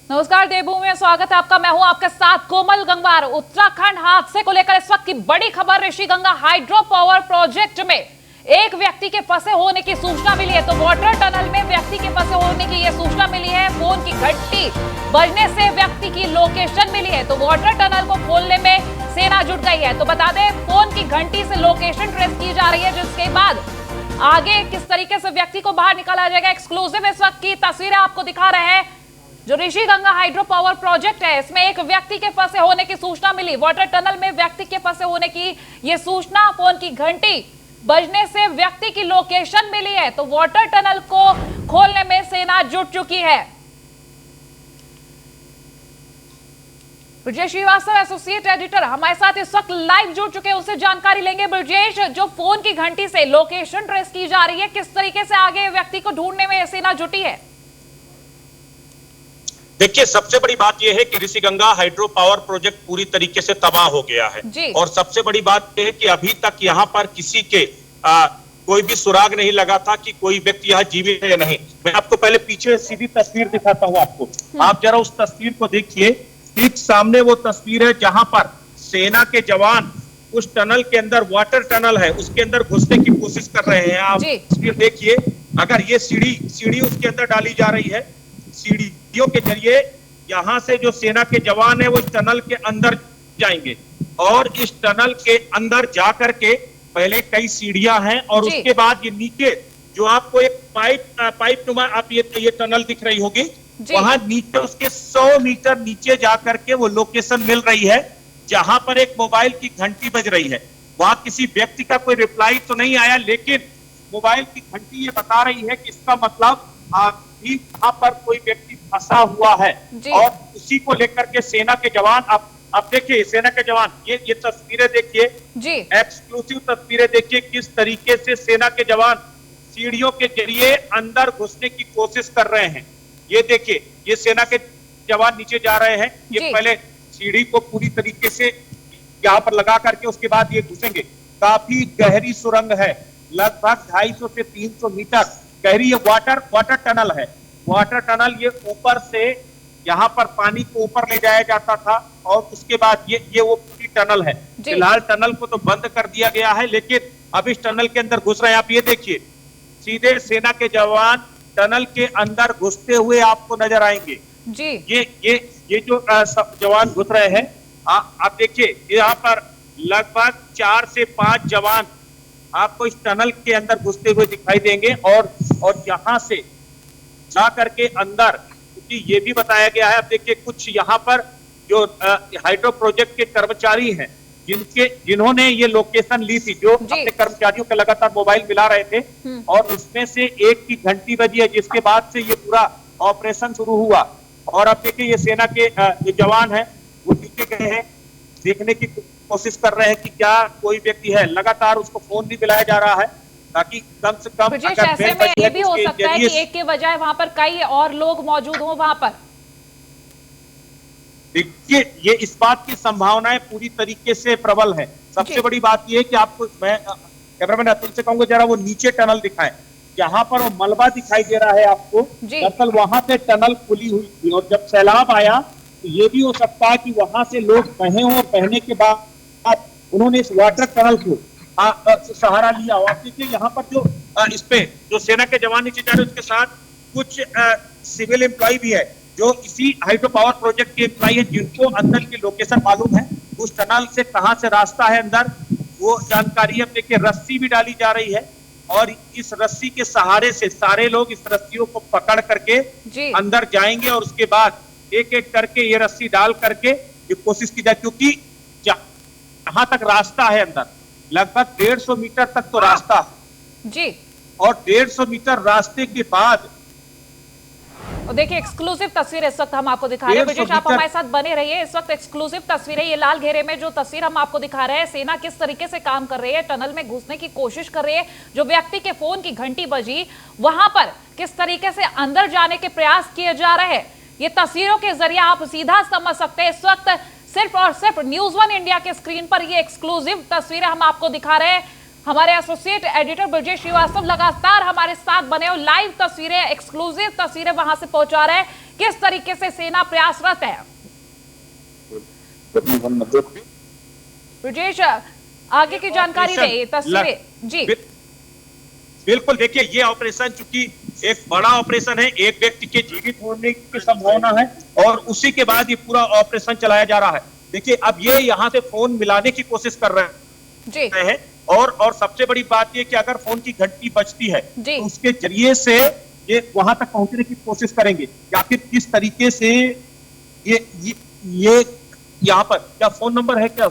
नमस्कार देवभूमि में स्वागत है आपका। मैं हूं आपके साथ कोमल गंगवार। उत्तराखंड हादसे को लेकर इस वक्त की बड़ी खबर। ऋषिगंगा हाइड्रो पावर प्रोजेक्ट में एक व्यक्ति के फंसे होने की सूचना मिली है। तो वाटर टनल में व्यक्ति के फंसे होने की यह सूचना मिली है। फोन की घंटी बजने से व्यक्ति की लोकेशन मिली है। तो वाटर टनल को खोलने में सेना जुट गई है। तो बता दें, फोन की घंटी से लोकेशन ट्रेस की जा रही है, जिसके बाद आगे किस तरीके से व्यक्ति को बाहर निकाला जाएगा। एक्सक्लूसिव इस वक्त की तस्वीरें आपको दिखा रहे हैं। जो ऋषिगंगा हाइड्रो पावर प्रोजेक्ट है, इसमें एक व्यक्ति के फंसे होने की सूचना मिली। वाटर टनल में व्यक्ति के फंसे होने की यह सूचना, फोन की घंटी बजने से व्यक्ति की लोकेशन मिली है। तो वाटर टनल को खोलने में सेना जुट चुकी है। ब्रजेश श्रीवास्तव एसोसिएट एडिटर हमारे साथ इस वक्त लाइव जुड़ चुके हैं, उनसे जानकारी लेंगे। ब्रजेश, जो फोन की घंटी से लोकेशन ट्रेस की जा रही है, किस तरीके से आगे व्यक्ति को ढूंढने में सेना जुटी है? देखिए, सबसे बड़ी बात यह है कि ऋषिगंगा हाइड्रो पावर प्रोजेक्ट पूरी तरीके से तबाह हो गया है। और सबसे बड़ी बात यह है कि अभी तक यहाँ पर किसी के कोई भी सुराग नहीं लगा था कि कोई व्यक्ति यहाँ जीवित है या नहीं। मैं आपको पहले पीछे सीधी तस्वीर दिखाता हूँ आपको। आप जरा उस तस्वीर को देखिए। ठीक सामने वो तस्वीर है जहां पर सेना के जवान उस टनल के अंदर, वाटर टनल है, उसके अंदर घुसने की कोशिश कर रहे हैं। आप तस्वीर देखिए। अगर ये सीढ़ी उसके अंदर डाली जा रही है, सीढ़ियों के जरिए यहाँ से जो सेना के जवान है वो इस टनल के अंदर जाएंगे। और इस टनल के अंदर जाकर के पहले कई सीढ़ियां हैं और उसके बाद ये नीचे जो आपको एक पाइप नुमा आप ये टनल दिख रही होगी, वहां नीचे उसके 100 मीटर नीचे जाकर के वो लोकेशन मिल रही है जहां पर एक मोबाइल की घंटी बज रही है। वहां किसी व्यक्ति का कोई रिप्लाई तो नहीं आया, लेकिन मोबाइल की घंटी ये बता रही है कि इसका मतलब भी वहां पर कोई व्यक्ति फंसा हुआ है। और उसी को लेकर के सेना के जवान, अब देखिए सेना के जवान, ये तस्वीरें देखिए, एक्सक्लूसिव तस्वीरें देखिए किस तरीके से सेना के जवान सीढ़ियों के जरिए अंदर घुसने की कोशिश कर रहे हैं। ये देखिए, ये सेना के जवान नीचे जा रहे हैं। ये पहले सीढ़ी को पूरी तरीके से यहाँ पर लगा करके उसके बाद ये घुसेंगे। काफी गहरी सुरंग है, लगभग 250 से 300 मीटर गहरी। ये वाटर टनल है। वाटर टनल ये ऊपर से यहाँ पर पानी को ऊपर ले जाया जाता था और उसके बाद ये वो पूरी टनल है। फिलहाल टनल को तो बंद कर दिया गया है, लेकिन अब इस टनल के अंदर घुस रहे हैं। आप ये देखिए, सीधे सेना के जवान टनल के अंदर घुसते हुए आपको नजर आएंगे। ये जो जवान घुस रहे हैं, आप देखिए यहाँ पर लगभग 4 से 5 जवान आपको इस टनल के अंदर घुसते हुए दिखाई देंगे। और यहाँ से जा करके अंदर, क्योंकि ये भी बताया गया है, अब देखिए कुछ यहाँ पर जो हाइड्रो प्रोजेक्ट के कर्मचारी हैं जिन्होंने ये लोकेशन ली थी, जो अपने कर्मचारियों के लगातार मोबाइल मिला रहे थे, और उसमें से एक की घंटी बजी है, जिसके बाद से ये पूरा ऑपरेशन शुरू हुआ। और अब देखिए ये सेना के जो जवान हैं वो नीचे गए हैं, देखने की कोशिश कर रहे हैं कि क्या कोई व्यक्ति है। लगातार उसको फोन भी मिलाया जा रहा है ताकि कम से कम ऐसे में ये भी हो सकता है कि एक के बजाय वहां पर कई और लोग मौजूद हो वहां पर। देखिए, ये इस बात की संभावनाएं पूरी तरीके से प्रबल है। सबसे बड़ी बात ये है कि आपको मैं कैमरामैन अतुल से कहूंगा जरा वो नीचे टनल दिखाएं, जहां पर वो मलबा दिखाई दे रहा है आपको। दरअसल वहां से टनल खुली हुई थी और जब सैलाब आया तो ये भी हो सकता है कि वहां से लोग बहे हों और बहने के बाद उन्होंने इस वाटर टनल को सहारा लिया। और देखिए यहाँ पर जो इस पे जो सेना के जवान नीचे जा रहे हैं, उसके साथ कुछ सिविल एम्प्लॉय भी है जो इसी हाइड्रो पावर प्रोजेक्ट के एम्प्लॉय है, जिनको अंदर की लोकेशन मालूम है, उस टनल से कहां से रास्ता है अंदर वो जानकारी। अब देखिए रस्सी भी डाली जा रही है और इस रस्सी के सहारे से सारे लोग इस रस्सियों को पकड़ करके अंदर जाएंगे और उसके बाद एक एक करके ये रस्सी डाल करके ये कोशिश की जाए, क्योंकि जहां तक रास्ता है अंदर लगभग 150 मीटर तक तो रास्ता है। और 150 मीटर रास्ते के बाद देखिए एक्सक्लूसिव तस्वीर इस वक्त हम आपको दिखा रहे हैं। ब्रजेश, आप हमारे साथ बने रहिए। इस वक्त एक्सक्लूसिव तस्वीर है, ये लाल घेरे में जो तस्वीर हम आपको दिखा रहे हैं, सेना किस तरीके से काम कर रही है, टनल में घुसने की कोशिश कर रही है। जो व्यक्ति के फोन की घंटी बजी, वहां पर किस तरीके से अंदर जाने के प्रयास किए जा रहे हैं, ये तस्वीरों के जरिए आप सीधा समझ सकते हैं। इस वक्त सिर्फ और सिर्फ न्यूज़ 1 इंडिया के स्क्रीन पर ये एक्सक्लूसिव तस्वीरें हम आपको दिखा रहे हैं। हमारे एसोसिएट एडिटर ब्रजेश श्रीवास्तव लगातार हमारे साथ बने और लाइव तस्वीरें, एक्सक्लूसिव तस्वीरें वहां से पहुंचा रहे हैं। किस तरीके से सेना प्रयासरत है? ब्रजेश, आगे की जानकारी दें, तस्वीरें जी। बिल्कुल, देखिए ये ऑपरेशन चूंकि एक बड़ा ऑपरेशन है, एक व्यक्ति के जीवित होने की संभावना है और उसी के बाद ये पूरा ऑपरेशन चलाया जा रहा है। देखिए अब ये यहाँ से फोन मिलाने की कोशिश कर रहे हैं और सबसे बड़ी बात ये कि अगर फोन की घंटी बजती है तो उसके जरिए से ये वहां तक पहुंचने की कोशिश करेंगे या फिर किस तरीके से ये यहाँ पर क्या फोन नंबर है क्या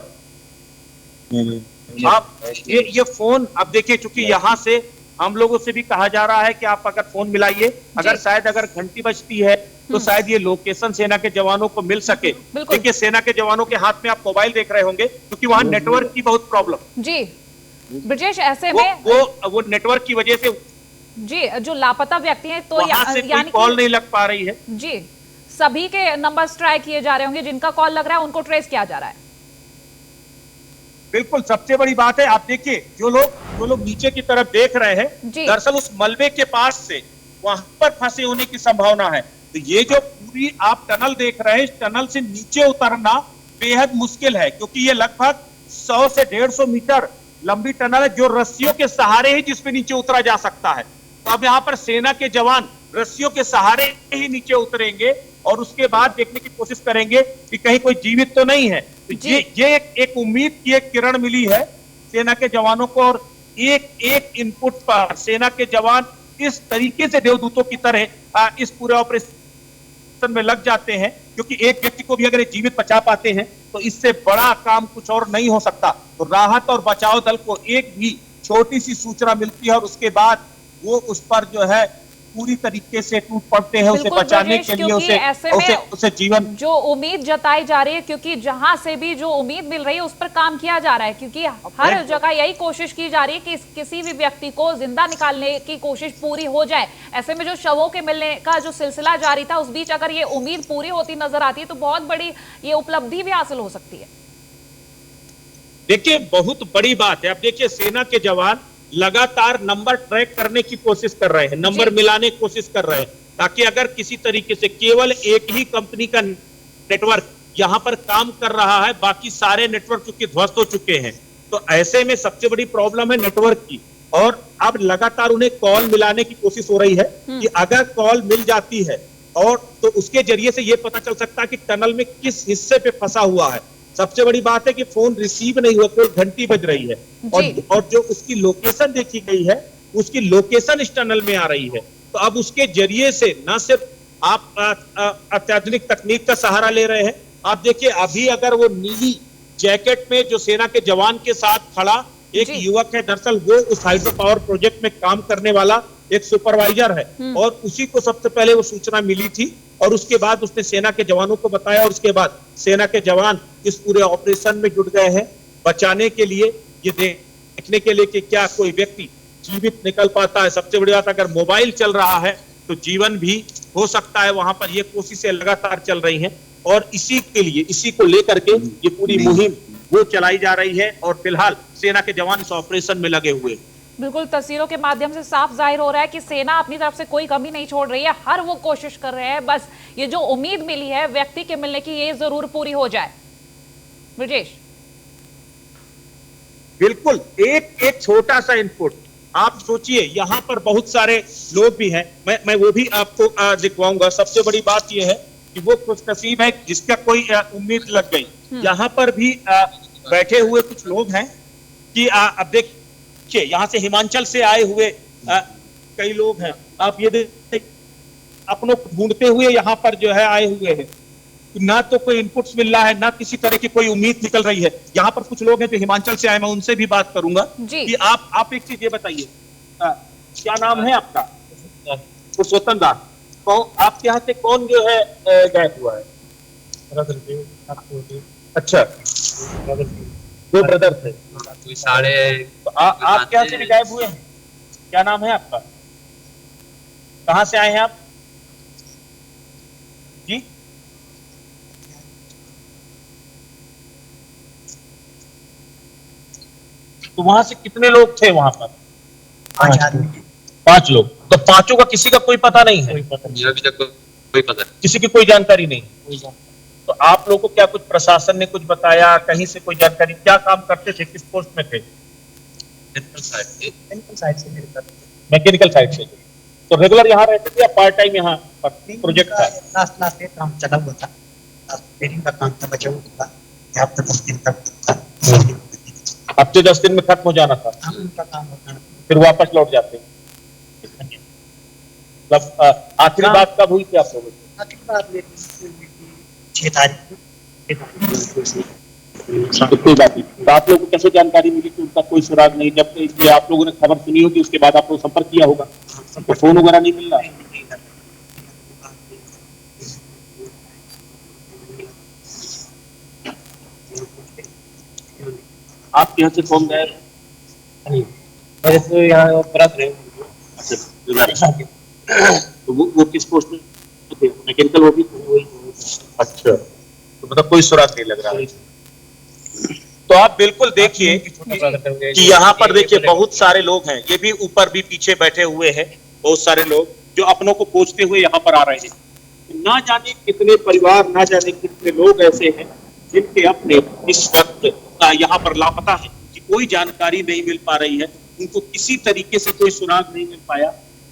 आप ये फोन अब देखिए चूंकि यहाँ से हम लोगों से भी कहा जा रहा है कि आप अगर फोन मिलाइए, अगर शायद अगर घंटी बजती है तो शायद ये लोकेशन सेना के जवानों को मिल सके। देखिए सेना के जवानों के हाथ में आप मोबाइल देख रहे होंगे क्योंकि वहां नेटवर्क की बहुत प्रॉब्लम जी। ब्रजेश, ऐसे में वो नेटवर्क की वजह से जी जो लापता व्यक्ति हैं तो यानी कॉल नहीं लग पा रही है जी। सभी के नंबर ट्राई किए जा रहे होंगे, जिनका कॉल लग रहा है उनको ट्रेस किया जा रहा है। बिल्कुल, सबसे बड़ी बात है आप देखिए जो लोग नीचे की तरफ देख रहे हैं, दरअसल उस मलबे के पास से वहां पर फंसे होने की संभावना है। तो ये जो पूरी आप टनल देख रहे हैं, इस टनल से नीचे उतरना बेहद मुश्किल है क्योंकि ये लगभग 100 से 150 मीटर लंबी टनल है जो रस्सियों के सहारे ही जिसपे नीचे उतरा जा सकता है। तो अब यहाँ पर सेना के जवान रस्सियों के सहारे ही नीचे उतरेंगे और उसके बाद देखने की कोशिश करेंगे कि कहीं कोई जीवित तो नहीं है। तो ये एक उम्मीद की एक किरण मिली है सेना के जवानों को और एक इनपुट पर सेना के जवान इस तरीके से देवदूतों की तरह इस पूरे ऑपरेशन में लग जाते हैं क्योंकि एक व्यक्ति को भी अगर जीवित बचा पाते हैं तो इससे बड़ा काम कुछ और नहीं हो सकता। तो राहत और बचाव दल को एक भी छोटी सी सूचना मिलती है और उसके बाद वो उस पर जो है पूरी तरीके से टूट पड़ते हैं उसे बचाने के लिए, उसे जीवन जो उम्मीद जताई जा रही है क्योंकि जहां से भी जो उम्मीद मिल रही है उस पर काम किया जा रहा है क्योंकि हर जगह यही कोशिश की जा रही है कि किसी भी व्यक्ति को जिंदा निकालने की कोशिश पूरी हो जाए। ऐसे में जो शवों के मिलने का जो सिलसिला जारी था उस बीच अगर ये उम्मीद पूरी होती नजर आती है तो बहुत बड़ी ये उपलब्धि भी हासिल हो सकती है। देखिए बहुत बड़ी बात है। अब देखिए सेना के जवान लगातार नंबर ट्रैक करने की कोशिश कर रहे हैं, नंबर मिलाने की कोशिश कर रहे हैं ताकि अगर किसी तरीके से केवल एक ही कंपनी का नेटवर्क यहां पर काम कर रहा है, बाकी सारे नेटवर्क चूंकि ध्वस्त हो चुके हैं, तो ऐसे में सबसे बड़ी प्रॉब्लम है नेटवर्क की। और अब लगातार उन्हें कॉल मिलाने की कोशिश हो रही है कि अगर कॉल मिल जाती है और तो उसके जरिए से यह पता चल सकता है कि टनल में किस हिस्से पे फंसा हुआ है। सबसे बड़ी बात है कि फोन रिसीव नहीं हुआ, कोई घंटी बज रही है और जो उसकी लोकेशन देखी गई है उसकी लोकेशन इस टनल में आ रही है। तो अब उसके जरिए से न सिर्फ आप अत्याधुनिक तकनीक का सहारा ले रहे हैं, आप देखिए अभी अगर वो नीली जैकेट में जो सेना के जवान के साथ खड़ा एक युवक है, दरअसल वो उस हाइड्रो पावर प्रोजेक्ट में काम करने वाला एक सुपरवाइजर है और उसी को सबसे पहले वो सूचना मिली थी और उसके बाद उसने सेना के जवानों को बताया और उसके बाद सेना के जवान इस पूरे ऑपरेशन में जुट गए हैं बचाने के लिए, ये देखने के लिए कि क्या कोई व्यक्ति जीवित निकल पाता है। सबसे बड़ी बात अगर मोबाइल चल रहा है तो जीवन भी हो सकता है वहां पर। ये कोशिशें लगातार चल रही हैं और इसी के लिए, इसी को लेकर के ये पूरी मुहिम वो चलाई जा रही है और फिलहाल सेना के जवान इस ऑपरेशन में लगे हुए। बिल्कुल, तस्वीरों के माध्यम से साफ जाहिर हो रहा है कि सेना अपनी तरफ से कोई कमी नहीं छोड़ रही है, हर वो कोशिश कर रहे हैं बस ये जो उम्मीद मिली है व्यक्ति के मिलने की ये जरूर पूरी हो जाए। ब्रजेश, बिल्कुल एक छोटा सा इनपुट आप सोचिए, यहाँ पर बहुत सारे लोग भी हैं, मैं वो भी आपको दिखवाऊंगा। सबसे बड़ी बात यह है कि वो खुशनसीब है जिसका कोई उम्मीद लग गई। यहाँ पर भी बैठे हुए कुछ लोग हैं कि अब देखिए यहाँ से हिमाचल से आए हुए कई लोग हैं। आप ये देखिए अपनों को ढूंढते हुए यहाँ पर जो है आए हुए हैं, ना तो कोई इनपुट्स मिल रहा है ना किसी तरह की कोई उम्मीद निकल रही है। यहाँ पर कुछ लोग हैं जो हिमाचल से आए, मैं उनसे भी बात करूंगा कि आप एक चीज ये बताइए, क्या नाम है आपका? पुरुषोत्तम दास। तो आपके यहाँ से कौन जो है गायब हुआ है? अच्छा, दो ब्रदर थे। तो आप यहाँ से भी गायब हुए हैं? क्या नाम है आपका? कहाँ से आए हैं आप जी? तो वहां से कितने लोग थे वहां पर? 5 आदमी। 5 लोग। तो पांचों का किसी का कोई पता नहीं है? कोई पता नहीं, अभी तक कोई पता नहीं, किसी की कोई जानकारी नहीं। कोई जानकारी। तो आप लोगों को क्या कुछ प्रशासन ने कुछ बताया, कहीं से कोई जानकारी? क्या काम करते थे, किस पोस्ट में थे? टेक्निकल साइड से मेरे पास मैकेनिकल साइड से। तो रेगुलर यहाँ रहते थे या पार्ट टाइम यहाँ प्रोजेक्ट था? लास्ट में काम चला हुआ था, रिपेयरिंग का काम था, बचा हुआ था, हफ्ते 10 दिन तक था। हफ्ते 10 दिन में खत्म हो जाना था, उनका काम होता है, फिर वापस लौट जाते। मतलब आखिरी बात कब हुई थी आप लोगों की? आखिरी बात मेरी 6 तारीख को। तो कोई बात नहीं। तो आप लोगों को कैसे जानकारी मिली कि उनका कोई सुराग नहीं? जब ये आप लोगों ने खबर सुनी होगी उसके बाद आप लोग संपर्क किया होगा, तो फोन वगैरह नहीं मिल रहा? आप यहाँ से कौन गए? मेरे तो यहाँ ब्रदर है। अच्छा, तो वो किस पोस्ट में थे? मैकेनिकल वो भी थे? अच्छा, तो मतलब कोई सुराग नहीं लग रहा है। तो आप बिल्कुल देखिए कि यहाँ पर देखिए बहुत सारे लोग हैं, ये भी ऊपर भी पीछे बैठे हुए हैं, बहुत सारे लोग जो अपनों को खोजते हुए यहाँ पर आ रहे हैं। ना जाने कितने परिवार, ना जाने कितने लोग ऐसे हैं जिनके अपने इस वक्त यहाँ पर लापता है, कि कोई जानकारी नहीं मिल पा रही है, उनको किसी तरीके से कोई सुराग नहीं मिल पाया।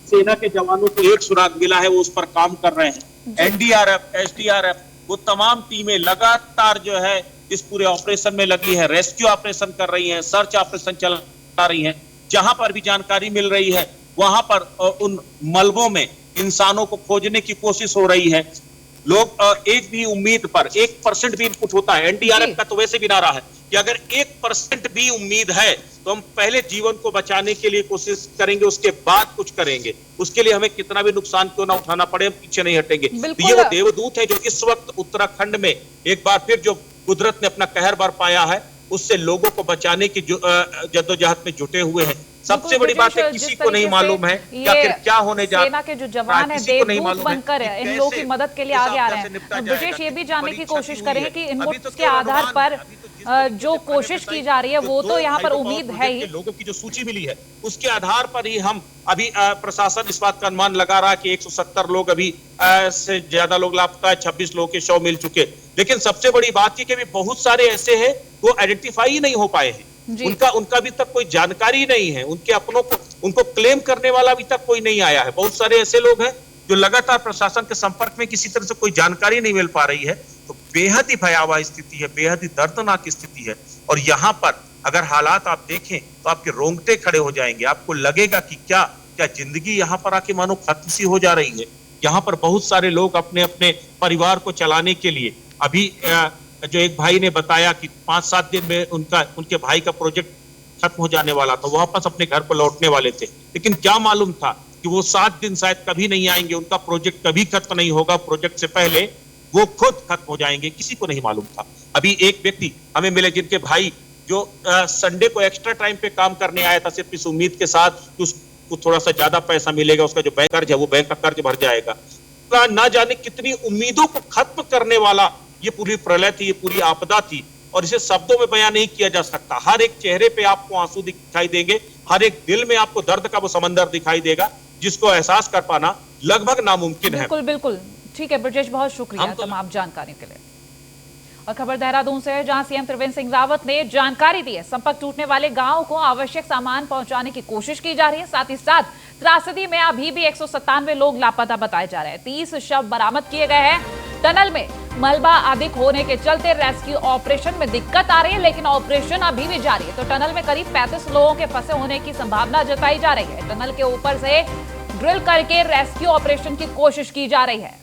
सेना के जवानों को एक सुराग मिला है, वो उस पर काम कर रहे हैं। एनडीआरएफ, एसडीआरएफ, वो तमाम टीमें लगातार जो है इस पूरे ऑपरेशन में लगी है, रेस्क्यू ऑपरेशन कर रही हैं, सर्च ऑपरेशन चला रही हैं। जहां पर भी जानकारी मिल रही है वहां पर उन मलबों में इंसानों को खोजने की कोशिश हो रही है। लोग एक भी उम्मीद पर 1% भी इनपुट होता है, एनडीआरएफ का तो वैसे भी नारा है कि अगर 1% भी उम्मीद है तो हम पहले जीवन को बचाने के लिए कोशिश करेंगे, उसके बाद कुछ करेंगे। उसके लिए हमें कितना भी नुकसान क्यों ना उठाना पड़े, हम पीछे नहीं हटेंगे। तो ये वो देवदूत है जो इस वक्त उत्तराखंड में एक बार फिर जो कुदरत ने अपना कहर बरपाया है, उससे लोगों को बचाने की जद्दोजहद में जुटे हुए हैं। सबसे बड़ी बात है किसी को नहीं मालूम है कि आखिर क्या होने जा रहा है। सेना के जो जवान है देवदूत बनकर इन लोगों की मदद के लिए आगे आ रहे हैं। ब्रिटिश ये भी जानने की कोशिश करें कि इनपुट्स के आधार पर जो कोशिश की जा रही है वो तो यहाँ पर उम्मीद है ही। लोगों की जो सूची मिली है उसके आधार पर ही हम अभी प्रशासन इस बात का अनुमान लगा रहा है कि 170 लोग अभी से ज्यादा लोग लापता है, 26 लोगों के शव मिल चुके। लेकिन सबसे बड़ी बात ये कि अभी बहुत सारे ऐसे हैं वो आइडेंटिफाई ही नहीं हो पाए हैं, उनका अभी तक कोई जानकारी नहीं है, उनके अपनों को उनको क्लेम करने वाला अभी तक कोई नहीं आया है। बहुत सारे ऐसे लोग हैं जो लगातार प्रशासन के संपर्क में, किसी तरह से कोई जानकारी नहीं मिल पा रही है। तो बेहद ही भयावह स्थिति है, बेहद ही दर्दनाक स्थिति है। और यहाँ पर अगर हालात आप देखें तो आपके रोंगटे खड़े हो जाएंगे, आपको लगेगा कि क्या जिंदगी यहाँ पर आके मानो खत्म सी हो जा रही है। यहाँ पर बहुत सारे लोग अपने अपने परिवार को चलाने के लिए, अभी जो एक भाई ने बताया कि 5-7 दिन में उनके भाई का प्रोजेक्ट खत्म हो जाने वाला था, वो वापस अपने घर पर लौटने वाले थे, लेकिन क्या मालूम था कि वो 7 दिन शायद कभी नहीं आएंगे, उनका प्रोजेक्ट कभी खत्म नहीं होगा, प्रोजेक्ट से पहले वो खुद खत्म हो जाएंगे, किसी को नहीं मालूम था। अभी एक व्यक्ति हमें मिले जिनके भाई जो संडे को एक्स्ट्रा टाइम पे काम करने आया था, सिर्फ इस उम्मीद के साथ कि उसको थोड़ा सा ज्यादा पैसा मिलेगा, उसका जो बैंक कर्ज है वो बैंक का कर्ज भर जाएगा। ना जाने कितनी उम्मीदों को खत्म करने वाला ये पूरी प्रलय थी, ये पूरी आपदा थी, और इसे शब्दों में बयान नहीं किया जा सकता। हर एक चेहरे पे आपको आंसू दिखाई देंगे, हर एक दिल में आपको दर्द का वो समंदर दिखाई देगा, जिसको एहसास कर पाना लगभग नामुमकिन है। बिल्कुल बिल्कुल ठीक है ब्रजेश, बहुत शुक्रिया तमाम जानकारी के लिए। और खबर देहरादून से है, जहां सीएम त्रिवेंद्र सिंह रावत ने जानकारी दी है संपर्क टूटने वाले गांवों को आवश्यक सामान पहुंचाने की कोशिश की जा रही है। साथ ही साथ त्रासदी में अभी भी 197 लोग लापता बताए जा रहे हैं। 30 शव बरामद किए गए हैं। टनल में मलबा अधिक होने के चलते रेस्क्यू ऑपरेशन में दिक्कत आ रही है, लेकिन ऑपरेशन अभी भी जारी है। तो टनल में करीब 35 लोगों के फंसे होने की संभावना जताई जा रही है। टनल के ऊपर से ड्रिल करके रेस्क्यू ऑपरेशन की कोशिश की जा रही है।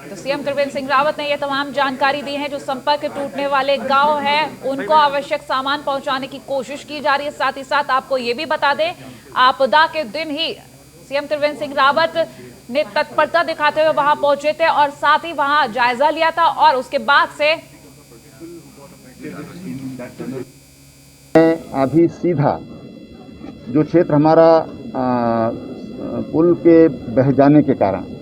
तो सीएम त्रिवेंद्र सिंह रावत ने यह तमाम जानकारी दी है। जो संपर्क टूटने वाले गांव हैं उनको आवश्यक सामान पहुंचाने की कोशिश की जा रही है। साथ ही साथ आपको ये भी बता दें, आपदा के दिन ही सीएम त्रिवेंद्र सिंह रावत ने तत्परता दिखाते हुए वहां पहुंचे थे और साथ ही वहां जायजा लिया था, और उसके बाद से अभी सीधा जो क्षेत्र हमारा पुल के बह जाने के कारण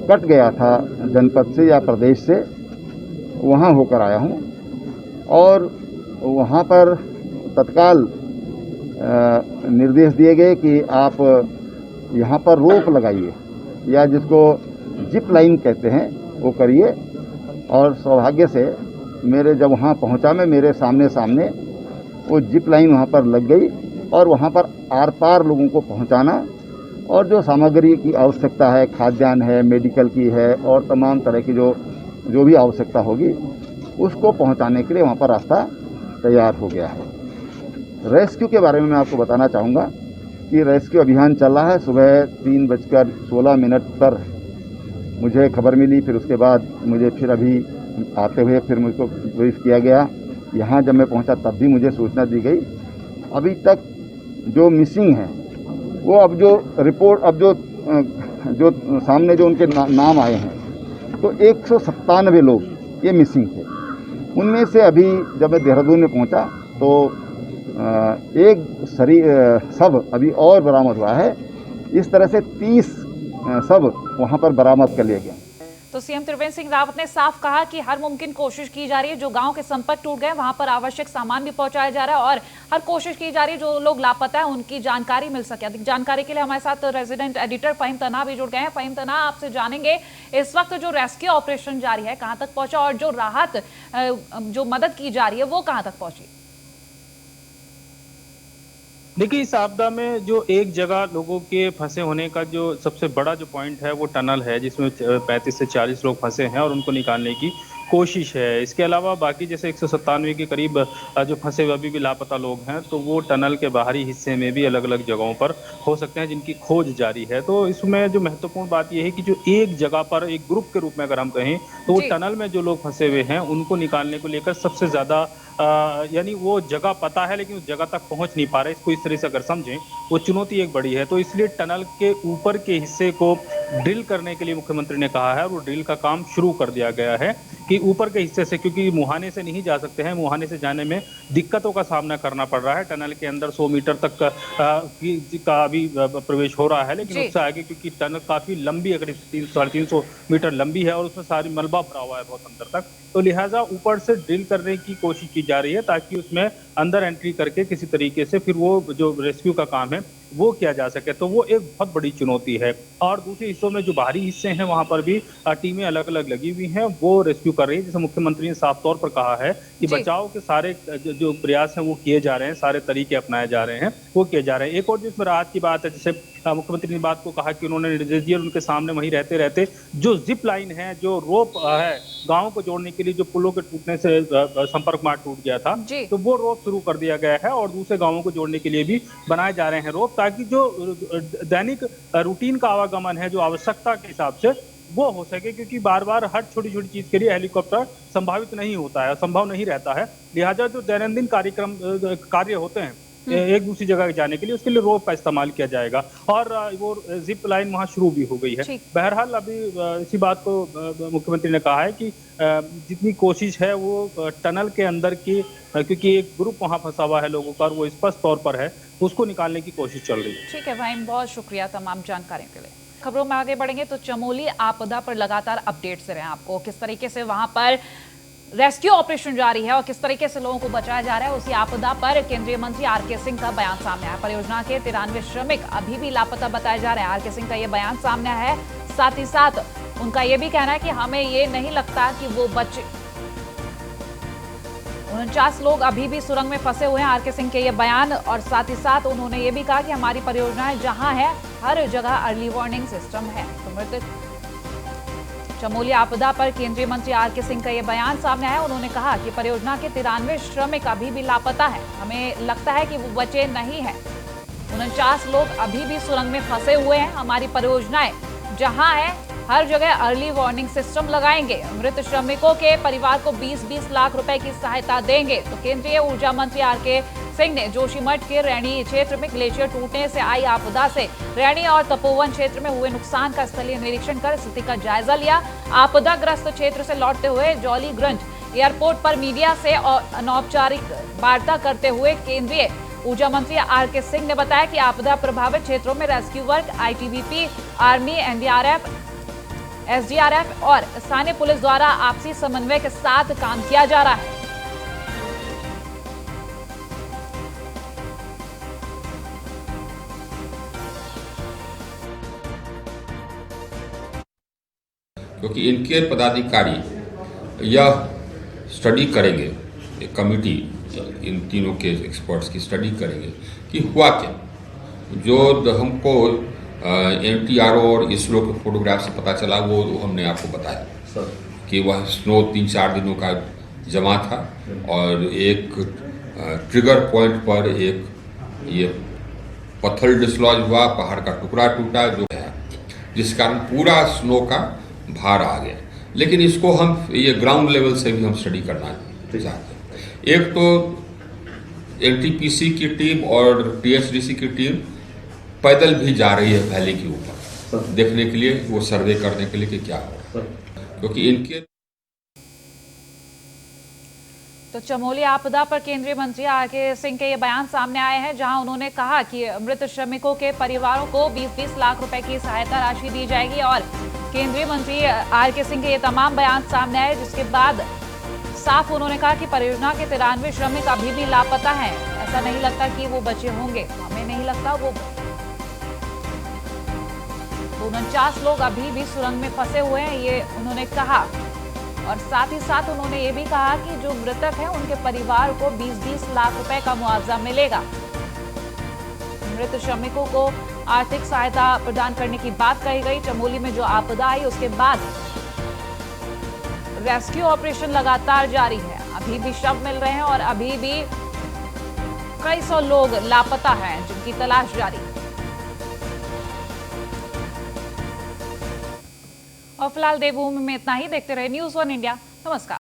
कट गया था जनपद से या प्रदेश से, वहाँ होकर आया हूँ। और वहाँ पर तत्काल निर्देश दिए गए कि आप यहाँ पर रोप लगाइए या जिसको जिप लाइन कहते हैं वो करिए। और सौभाग्य से मेरे जब वहाँ पहुँचा मैं, मेरे सामने सामने वो जिप लाइन वहाँ पर लग गई और वहाँ पर आर पार लोगों को पहुँचाना और जो सामग्री की आवश्यकता है, खाद्यान्न है, मेडिकल की है और तमाम तरह की जो भी आवश्यकता होगी उसको पहुँचाने के लिए वहाँ पर रास्ता तैयार हो गया है। रेस्क्यू के बारे में मैं आपको बताना चाहूँगा कि रेस्क्यू अभियान चल रहा है। सुबह 3:16 पर मुझे खबर मिली, फिर उसके बाद मुझे फिर अभी आते हुए फिर मुझको ब्रीफ किया गया। यहाँ जब मैं पहुँचा तब भी मुझे सूचना दी गई। अभी तक जो मिसिंग हैं वो अब जो रिपोर्ट अब जो सामने जो उनके नाम आए हैं तो 197 लोग ये मिसिंग थे। उनमें से अभी जब मैं देहरादून में पहुँचा तो एक शव अभी और बरामद हुआ है। इस तरह से 30 शव वहाँ पर बरामद कर लिए गए। तो सीएम त्रिवेंद्र सिंह रावत ने साफ कहा कि हर मुमकिन कोशिश की जा रही है, जो गांव के संपर्क टूट गए वहां पर आवश्यक सामान भी पहुंचाया जा रहा है और हर कोशिश की जा रही है जो लोग लापता है उनकी जानकारी मिल सके। अधिक जानकारी के लिए हमारे साथ रेजिडेंट एडिटर फहीम तना भी जुड़ गए हैं। फहीम तना, आपसे जानेंगे इस वक्त जो रेस्क्यू ऑपरेशन जारी है कहां तक पहुंचा और जो राहत जो मदद की जा रही है वो कहां तक पहुंची? देखिए, इस आपदा में जो एक जगह लोगों के फंसे होने का जो सबसे बड़ा जो पॉइंट है वो टनल है, जिसमें 35 से 40 लोग फंसे हैं और उनको निकालने की कोशिश है। इसके अलावा बाकी जैसे 197 के करीब जो फंसे हुए अभी भी लापता लोग हैं तो वो टनल के बाहरी हिस्से में भी अलग अलग जगहों पर हो सकते हैं जिनकी खोज जारी है। तो इसमें जो महत्वपूर्ण बात यह है कि जो एक जगह पर एक ग्रुप के रूप में अगर हम कहें तो वो टनल में जो लोग फंसे हुए हैं उनको निकालने को लेकर सबसे ज्यादा यानी वो जगह पता है लेकिन उस जगह तक पहुंच नहीं पा रहे, इसको इस तरह से अगर समझें वो चुनौती एक बड़ी है। तो इसलिए टनल के ऊपर के हिस्से को ड्रिल करने के लिए मुख्यमंत्री ने कहा है और वो ड्रिल का काम शुरू कर दिया गया है कि ऊपर के हिस्से से, क्योंकि मुहाने से नहीं जा सकते हैं, मुहाने से जाने में दिक्कतों का सामना करना पड़ रहा है। टनल के अंदर 100 मीटर तक का अभी प्रवेश हो रहा है, लेकिन उससे आगे क्योंकि टनल काफी लंबी है, करीब 300-350 मीटर लंबी है और उसमें सारी मलबा भरा हुआ है बहुत अंदर तक, तो लिहाजा ऊपर से ड्रिल करने की कोशिश की जा रही है ताकि उसमें अंदर एंट्री करके किसी तरीके से फिर वो जो रेस्क्यू का काम है वो किया जा सके। तो वो एक बहुत बड़ी चुनौती है। और दूसरे हिस्सों में जो बाहरी हिस्से हैं वहां पर भी टीमें अलग अलग लगी हुई हैं, वो रेस्क्यू कर रही है। जैसे मुख्यमंत्री ने साफ तौर पर कहा है कि बचाव के सारे जो प्रयास हैं वो किए जा रहे हैं, सारे तरीके अपनाए जा रहे हैं, वो किए जा रहे हैं। एक और जिसमें राहत की बात है, जैसे मुख्यमंत्री ने बात को कहा कि उन्होंने निर्देश दिए, उनके सामने वहीं रहते रहते जो जिप लाइन है, जो रोप है गाँव को जोड़ने के लिए, जो पुलों के टूटने से संपर्क मार्ग टूट गया था, तो वो रोप शुरू कर दिया गया है और दूसरे गाँवों को जोड़ने के लिए भी बनाए जा रहे हैं रोप, ताकि जो दैनिक रूटीन का आवागमन है जो आवश्यकता के हिसाब से वो हो सके, क्योंकि बार बार हर छोटी छोटी चीज के लिए हेलीकॉप्टर संभावित नहीं होता है, संभव नहीं रहता है। लिहाजा जो दैनंदिन कार्य होते हैं एक दूसरी जगह जाने के लिए, उसके लिए रोप का इस्तेमाल किया जाएगा और वो जिप लाइन वहां शुरू भी हो गई है। बहरहाल अभी इसी बात को मुख्यमंत्री ने कहा है कि जितनी कोशिश है वो टनल के अंदर की, क्योंकि एक ग्रुप वहां फंसा हुआ है लोगों का, वो स्पष्ट तौर पर है, उसको निकालने की कोशिश चल रही है। ठीक है भाई, बहुत शुक्रिया तमाम जानकारी के लिए। खबरों में आगे बढ़ेंगे तो चमोली आपदा पर लगातार अपडेट्स रहे आपको, किस तरीके से वहां पर रेस्क्यू ऑपरेशन जारी है और किस तरीके से लोगों को बचाया जा रहा है। उसी आपदा पर केंद्रीय मंत्री आरके सिंह का बयान सामने आया। परियोजना के 93 श्रमिक अभी भी लापता बताए जा रहे हैं। आरके सिंह का ये बयान सामने है। साथ ही साथ उनका ये भी कहना है कि हमें ये नहीं लगता कि वो बचे। 49 लोग अभी भी सुरंग में फंसे हुए हैं, आरके सिंह के ये बयान। और साथ ही साथ उन्होंने ये भी कहा कि हमारी परियोजनाएं जहां है हर जगह अर्ली वार्निंग सिस्टम है। तो मृतक चमोली आपदा पर केंद्रीय मंत्री आरके सिंह का ये बयान सामने आया। उन्होंने कहा कि परियोजना के 93 श्रमिक अभी भी लापता है, हमें लगता है कि वो बचे नहीं है। 49 लोग अभी भी सुरंग में फंसे हुए हैं, हमारी परियोजनाएं जहां है हर जगह अर्ली वार्निंग सिस्टम लगाएंगे। मृत श्रमिकों के परिवार को 20-20 लाख रुपए की सहायता देंगे। तो केंद्रीय ऊर्जा मंत्री आरके सिंह ने जोशीमठ के रैणी क्षेत्र में ग्लेशियर टूटने से आई आपदा से रैणी और तपोवन क्षेत्र में हुए नुकसान का स्थलीय निरीक्षण कर स्थिति का जायजा लिया। आपदाग्रस्त क्षेत्र से लौटते हुए जौलीगंज एयरपोर्ट पर मीडिया से अनौपचारिक वार्ता करते हुए केंद्रीय ऊर्जा मंत्री आरके सिंह ने बताया कि आपदा प्रभावित क्षेत्रों में rescue work, ITBP, army, NDRF, SDRF और स्थानीय पुलिस द्वारा आपसी समन्वय के साथ काम किया जा रहा है। क्योंकि इनके पदाधिकारी यह स्टडी करेंगे, एक कमिटी इन तीनों के एक्सपर्ट्स की स्टडी करेंगे कि हुआ क्या। जो हमको NTRO और इसरो के फोटोग्राफ से पता चला वो हमने आपको बताया कि वह स्नो 3-4 दिनों का जमा था और एक ट्रिगर पॉइंट पर एक ये पत्थर डिसलॉज हुआ, पहाड़ का टुकड़ा टूटा जो है, जिस कारण पूरा स्नो का भार आ गया। लेकिन इसको हम ये ग्राउंड लेवल से भी हम स्टडी करना चाहते हैं। एक तो NTPC की टीम और THDC की टीम पैदल भी जा रही है वैली के ऊपर देखने के लिए, वो सर्वे करने के लिए कि क्या हो, क्योंकि इनके तो चमोली आपदा पर केंद्रीय मंत्री आरके सिंह के ये बयान सामने आए हैं, जहां उन्होंने कहा कि मृत श्रमिकों के परिवारों को 20-20 लाख रुपए की सहायता राशि दी जाएगी। और केंद्रीय मंत्री आरके सिंह के ये तमाम बयान सामने आए, जिसके बाद साफ उन्होंने कहा कि परियोजना के 93 श्रमिक अभी भी लापता हैं। ऐसा नहीं लगता कि वो बचे होंगे, हमें नहीं लगता। वो 49 लोग अभी भी सुरंग में फंसे हुए हैं, ये उन्होंने कहा। और साथ ही साथ उन्होंने ये भी कहा कि जो मृतक हैं उनके परिवार को 20-20 लाख रुपए का मुआवजा मिलेगा। मृत श्रमिकों को आर्थिक सहायता प्रदान करने की बात कही गई। चमोली में जो आपदा आई उसके बाद रेस्क्यू ऑपरेशन लगातार जारी है, अभी भी शव मिल रहे हैं और अभी भी कई सौ लोग लापता हैं जिनकी तलाश जारी है। और फिलहाल देवभूमि में इतना ही। देखते रहे न्यूज़ 1 इंडिया। नमस्कार।